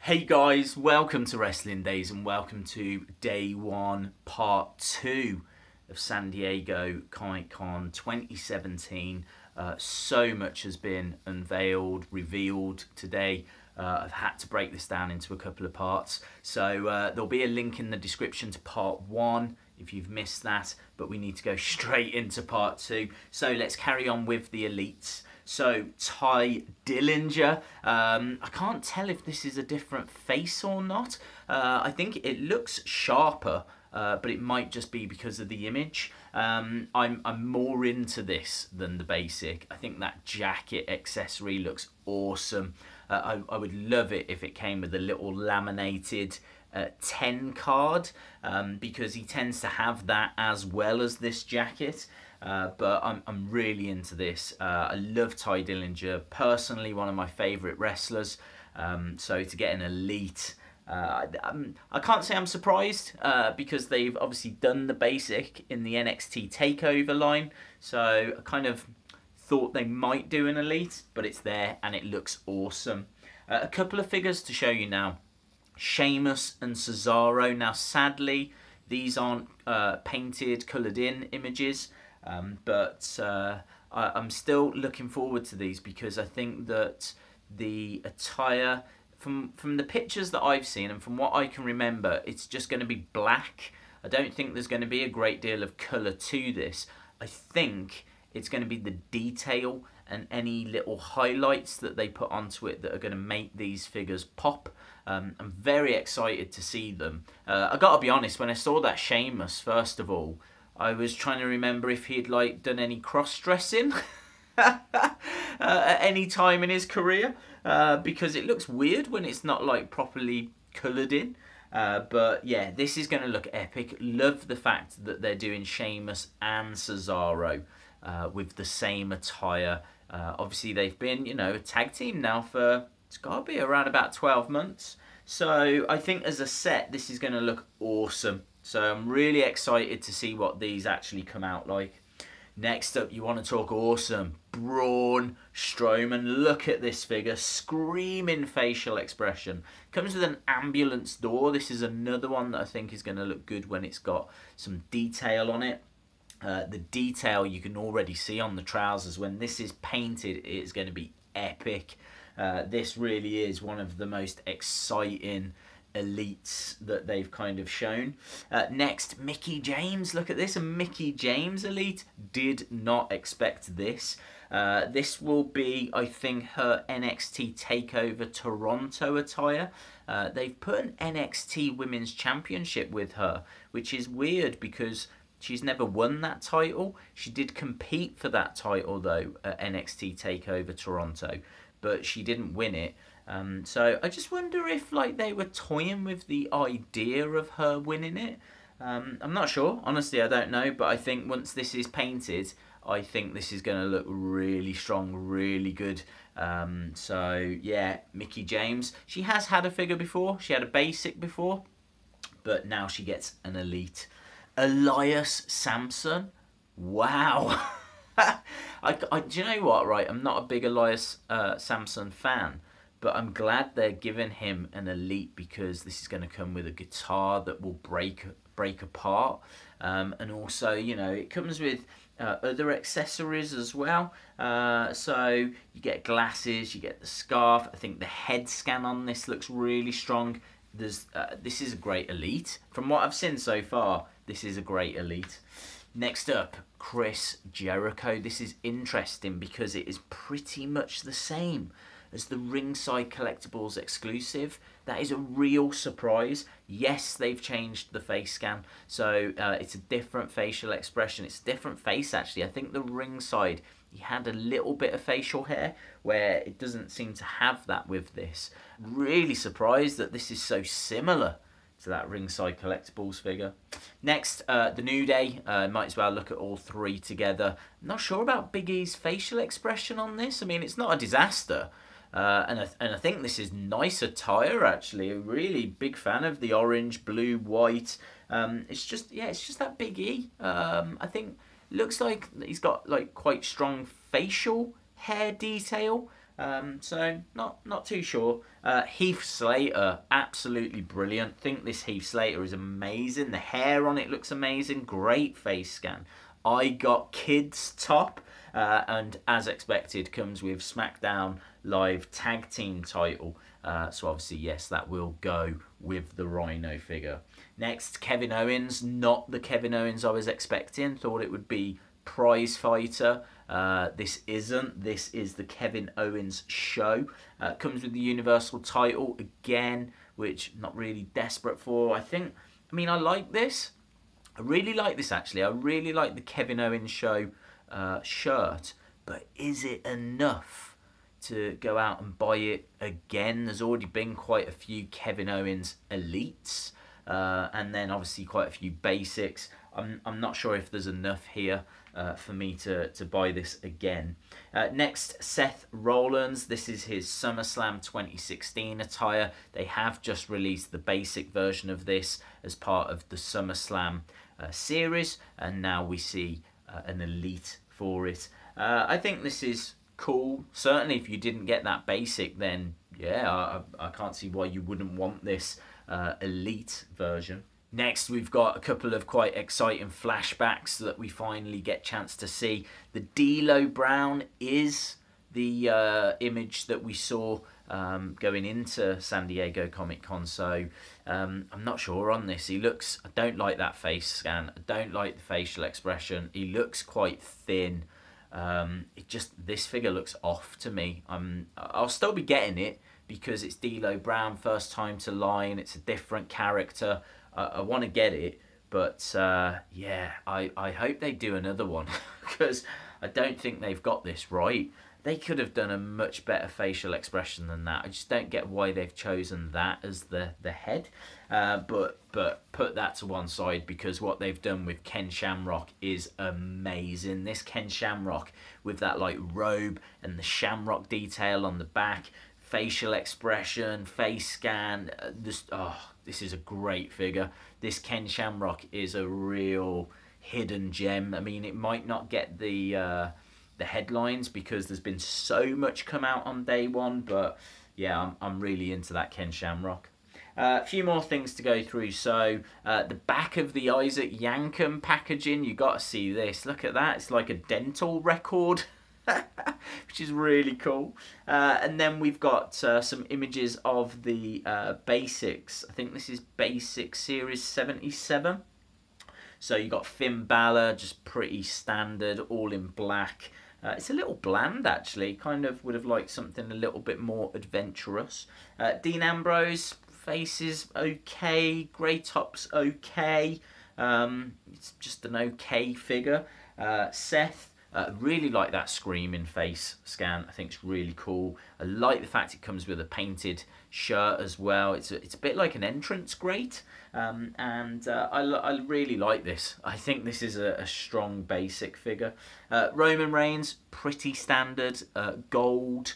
Hey guys, welcome to Wrestling Days and welcome to Day 1 Part 2 of San Diego Comic-Con 2017. So much has been unveiled, revealed today. I've had to break this down into a couple of parts. So there'll be a link in the description to Part 1 if you've missed that, but we need to go straight into Part 2. So let's carry on with the elites. So, Ty Dillinger, I can't tell if this is a different face or not. I think it looks sharper, but it might just be because of the image. I'm more into this than the basic. I think that jacket accessory looks awesome. I would love it if it came with a little laminated 10 card, because he tends to have that as well as this jacket. But I'm really into this. I love Ty Dillinger, personally one of my favourite wrestlers. So to get an elite, I can't say I'm surprised, because they've obviously done the basic in the NXT TakeOver line. So I kind of thought they might do an elite, but it's there and it looks awesome. A couple of figures to show you now. Sheamus and Cesaro. Now sadly, these aren't painted, coloured in images. But I'm still looking forward to these because I think that the attire, from the pictures that I've seen and from what I can remember, it's just going to be black. I don't think there's going to be a great deal of colour to this. I think it's going to be the detail and any little highlights that they put onto it that are going to make these figures pop. I'm very excited to see them. I got to be honest, when I saw that Sheamus, first of all, I was trying to remember if he'd done any cross-dressing at any time in his career, because it looks weird when it's not properly coloured in. But yeah, this is going to look epic. Love the fact that they're doing Sheamus and Cesaro with the same attire. Obviously they've been, a tag team now for, it's got to be around about 12 months. So I think as a set, this is going to look awesome. So I'm really excited to see what these actually come out like. Next up, you want to talk awesome. Braun Strowman. Look at this figure. Screaming facial expression. Comes with an ambulance door. This is another one that I think is going to look good when it's got some detail on it. The detail you can already see on the trousers. When this is painted, it's going to be epic. This really is one of the most exciting elites that they've kind of shown. Next, Mickie James. Look at this, a Mickie James elite. Did not expect this. This will be, I think, her NXT TakeOver Toronto attire. They've put an NXT Women's Championship with her, which is weird because she's never won that title. She did compete for that title though at NXT TakeOver Toronto, but she didn't win it. So I just wonder if they were toying with the idea of her winning it. I'm not sure. Honestly, I don't know. But I think once this is painted, I think this is going to look really strong, really good. So yeah, Mickie James. She has had a figure before. She had a basic before. But now she gets an elite. Elias Samson. Wow. Do you know what, right? I'm not a big Elias Samson fan. But I'm glad they're giving him an elite because this is going to come with a guitar that will break apart. And also, it comes with other accessories as well. So you get glasses, you get the scarf. I think the head scan on this looks really strong. This is a great elite. From what I've seen so far, this is a great elite. Next up, Chris Jericho. This is interesting because it is pretty much the same as the Ringside Collectibles exclusive. That is a real surprise. Yes, they've changed the face scan, so it's a different facial expression. It's a different face, actually. I think the Ringside, he had a little bit of facial hair, where it doesn't seem to have that with this. Really surprised that this is so similar to that Ringside Collectibles figure. Next, the New Day. Might as well look at all three together. I'm not sure about Big E's facial expression on this. I mean, it's not a disaster. And I think this is nice attire, actually. A really big fan of the orange, blue, white. It's just that Big E. I think looks like he's got quite strong facial hair detail. So not too sure. Heath Slater, absolutely brilliant. Think this Heath Slater is amazing. The hair on it looks amazing. Great face scan. I got kids top, and as expected comes with SmackDown Live Tag Team title. So obviously yes, that will go with the Rhino figure. Next, Kevin Owens. Not the Kevin Owens I was expecting. Thought it would be prize fighter. This isn't. This is the Kevin Owens show. Comes with the Universal title again, which I'm not really desperate for. I like this. I really like this actually. I really like the Kevin Owens show shirt, but is it enough to go out and buy it again? There's already been quite a few Kevin Owens elites, and then obviously quite a few basics. I'm not sure if there's enough here for me to buy this again. Next, Seth Rollins. This is his SummerSlam 2016 attire. They have just released the basic version of this as part of the SummerSlam series, and now we see an elite for it. I think this is cool. Certainly if you didn't get that basic, then yeah, I can't see why you wouldn't want this elite version. Next, we've got a couple of quite exciting flashbacks that we finally get a chance to see. The DLo Brown is the image that we saw going into San Diego Comic-Con, so I'm not sure on this. I don't like that face scan. I don't like the facial expression. He looks quite thin. This figure looks off to me. I'll still be getting it because it's DLo Brown, first time to line. It's a different character. I want to get it, but yeah, I hope they do another one because I don't think they've got this right. They could have done a much better facial expression than that. I just don't get why they've chosen that as the head. But put that to one side, because what they've done with Ken Shamrock is amazing. This Ken Shamrock with that like robe and the Shamrock detail on the back, facial expression, face scan, this is a great figure. This Ken Shamrock is a real hidden gem. I mean, it might not get the headlines because there's been so much come out on day one, but yeah, I'm really into that Ken Shamrock. A few more things to go through. So the back of the Isaac Yankem packaging, you got to see this. Look at that. It's like a dental record. Which is really cool. And then we've got some images of the basics. I think this is Basic Series 77. So you got Finn Balor, just pretty standard, all in black. It's a little bland actually. Kind of would have liked something a little bit more adventurous. Dean Ambrose, face is okay. Grey top's okay. It's just an okay figure. Seth. Really like that screaming face scan. I think it's really cool. I like the fact it comes with a painted shirt as well. It's a bit like an entrance grate, and I really like this. I think this is a strong basic figure. Roman Reigns, pretty standard, gold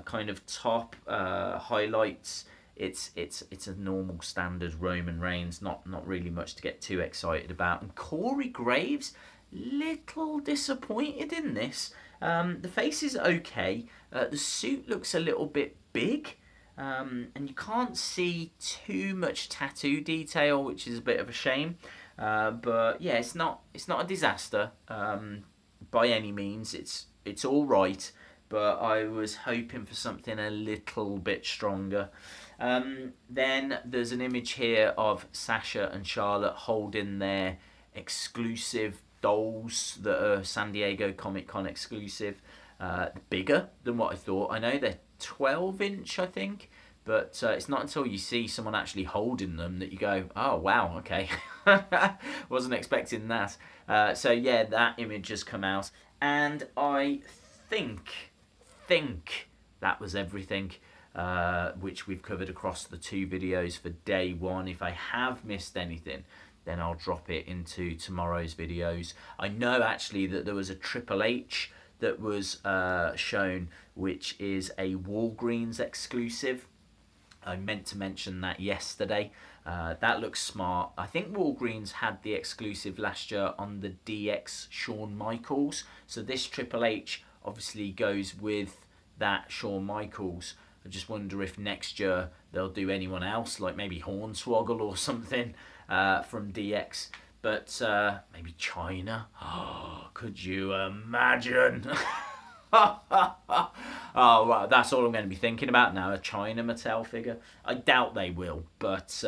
kind of top, highlights. It's a normal standard Roman Reigns. Not really much to get too excited about. And Corey Graves, little disappointed in this. The face is okay. The suit looks a little bit big, and you can't see too much tattoo detail, which is a bit of a shame. But yeah, it's not a disaster by any means. It's all right, but I was hoping for something a little bit stronger. Then there's an image here of Sasha and Charlotte holding their exclusive dolls that are San Diego Comic-Con exclusive. Bigger than what I thought. I know they're 12-inch, I think, but it's not until you see someone actually holding them that you go, oh wow, okay. Wasn't expecting that. So yeah, that image has come out, and I think that was everything which we've covered across the two videos for day one. If I have missed anything, then I'll drop it into tomorrow's videos. I know actually that there was a Triple H that was shown, which is a Walgreens exclusive. I meant to mention that yesterday. That looks smart. I think Walgreens had the exclusive last year on the DX Shawn Michaels. So this Triple H obviously goes with that Shawn Michaels. I just wonder if next year they'll do anyone else, like maybe Hornswoggle or something from DX. But maybe China. Oh, could you imagine? Oh, well, that's all I'm going to be thinking about now, a China Mattel figure. I doubt they will, but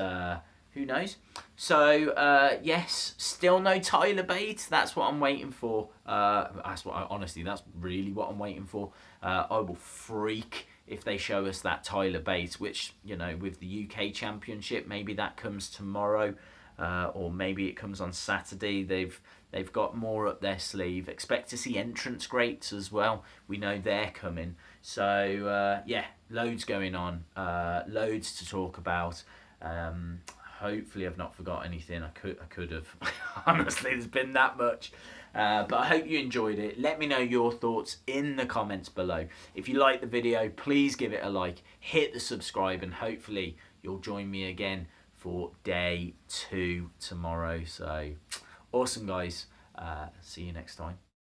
who knows? So, yes, still no Tyler Bate. That's what I'm waiting for. Honestly, that's really what I'm waiting for. I will freak if they show us that Tyler Bate, which, you know, with the UK Championship, maybe that comes tomorrow. Or maybe it comes on Saturday. They've got more up their sleeve. Expect to see entrance greats as well. We know they're coming. So yeah, loads going on. Loads to talk about. Hopefully I've not forgot anything. I could have. Honestly, there's been that much. But I hope you enjoyed it. Let me know your thoughts in the comments below. If you like the video, please give it a like. Hit the subscribe, and hopefully you'll join me again for day 2 tomorrow. So awesome, guys. See you next time.